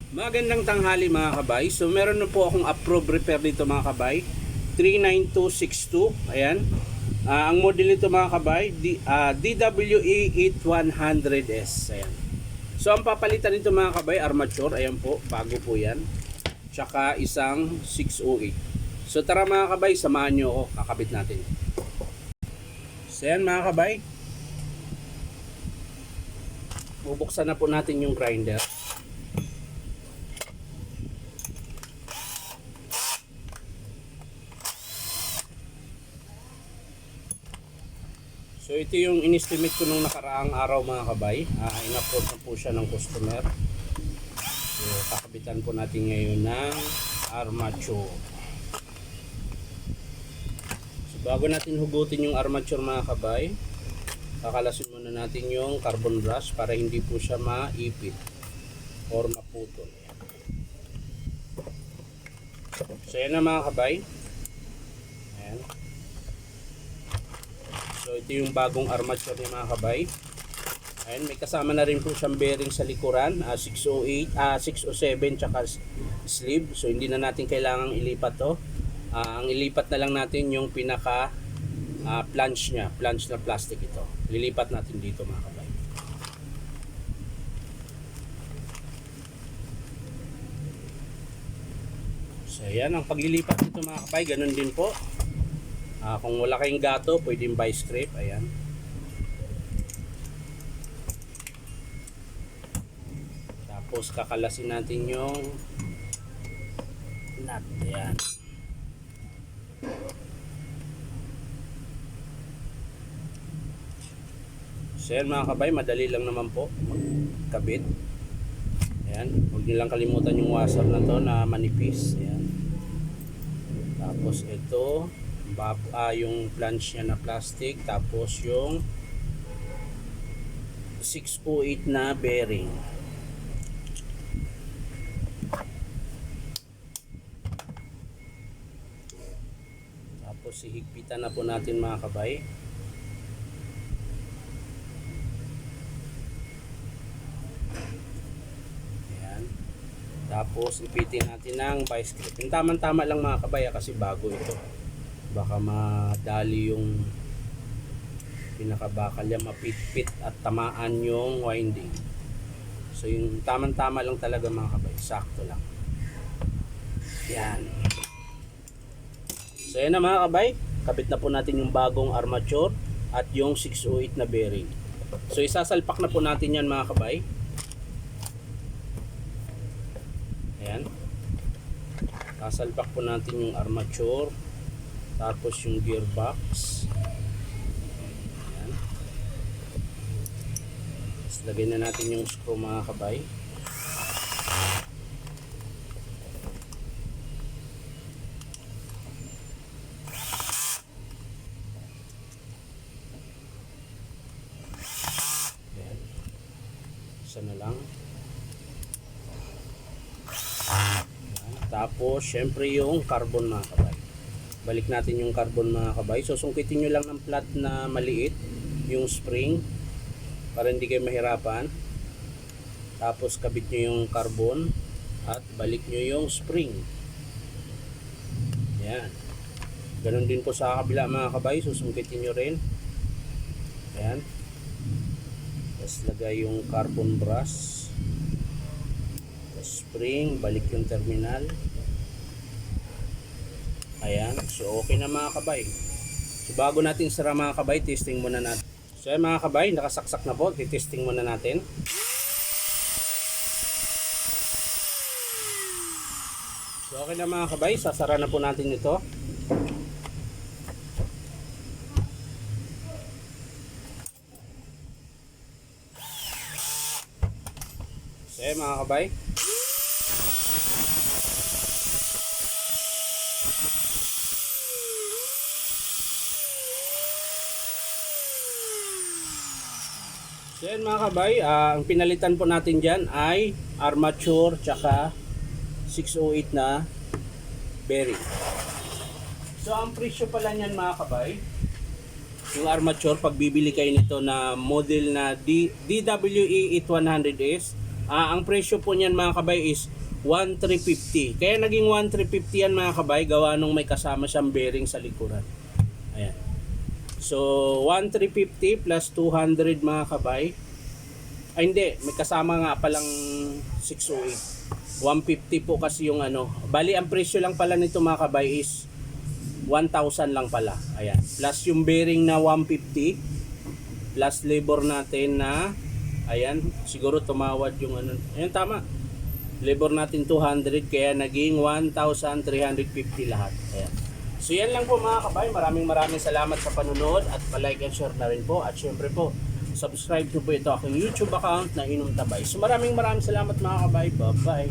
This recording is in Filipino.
Magandang tanghali mga kabay. So meron na po akong approved repair dito mga kabay. 39262. Ayan. Ang model nito mga kabay, DWE 8100S. Ayan. So ang papalitan nito mga kabay, armature. Ayan po, bago po yan. Tsaka isang 608. So tara mga kabay, samahan nyo ako. Kakabit natin. So ayan mga kabay. Bubuksan na po natin yung grinder. So ito yung in-estimate ko nung nakaraang araw mga kabay. In-upload na po siya ng customer. So kakabitan po natin ngayon ng armature. So bago natin hugutin yung armature mga kabay, kakalasin muna natin yung carbon brush para hindi po siya maipit or maputol. So yan na mga kabay. Ayan. So ito yung bagong armature niya mga kabay. Ayan, may kasama na rin po siyang bearing sa likuran, 608, 607 tsaka sleeve. So hindi na natin kailangang ilipat to. Ang ilipat na lang natin yung pinaka flange niya, flange na plastic ito. Lilipat natin dito mga kabay. So ayan, ang paglilipat nito mga kabay, ganun din po. Kung wala kayong gato, pwedeng by scrape. Ayan. Tapos kakalasin natin yung nut. Ayan. So yan mga kabay, madali lang naman po magkabit. Ayan. Huwag nilang kalimutan yung washer na to na manipis. Ayan. Tapos ito yung flange niya na plastic, tapos yung 608 na bearing. Tapos ihigpitan na po natin mga kabay. Ayan. Tapos ipitin natin ng vice grip. Yung tamang-tama lang mga kabay kasi bago ito. Baka madali yung pinakabakal niya, mapitpit at tamaan yung winding. So yung tamang-tama lang talaga mga kabay, sakto lang. Yan. So yan na mga kabay, kabit na po natin yung bagong armature at yung 608 na bearing. So isasalpak na po natin yan mga kabay. Ayan. Sasalpak po natin yung armature, tapos yung gearbox. Ayan. Tapos lagay na natin yung screw mga kabay. Ayan. Isa na lang. Ayan. Tapos syempre yung carbon mga kabay. Balik natin yung carbon mga kabay. So sungkitin nyo lang ng flat na maliit yung spring para hindi kayo mahirapan. Tapos kabit nyo yung carbon at balik nyo yung spring. Ayan. Ganon din po sa kabila mga kabay. So sungkitin nyo rin. Ayan. Tapos lagay yung carbon brush. Tapos spring. Balik yung terminal. Ayan, so okay na mga kabay. So bago natin sara mga kabay, testing muna natin. So ayan mga kabay, nakasaksak na po, testing muna natin. So okay na mga kabay, sasara na po natin ito. So ayan mga kabay. So yan mga kabay, ang pinalitan po natin dyan ay armature tsaka 608 na bearing. So ang presyo pala niyan mga kabay, yung armature, pag bibili kayo nito na model na DWE 8100S, Ang presyo po niyan mga kabay is 1,350. Kaya naging 1,350 yan mga kabay, gawa nung may kasama siyang bearing sa likuran. Ayan. So 1,350 plus 200 mga kabay. Ay hindi, may kasama nga palang 608. 150 po kasi yung ano. Bali ang presyo lang pala nito mga kabay is 1,000 lang pala. Ayan. Plus yung bearing na 150 plus labor natin na ayan, siguro tumawad yung ano. Ayan tama. Labor natin 200 kaya naging 1,350 lahat. Ayan. So yan lang po mga kabay. Maraming salamat sa panunod at pa-like and share na rin po. At syempre po, subscribe nyo po ito aking YouTube account na Inom Tabay. So maraming salamat mga kabay. Bye-bye.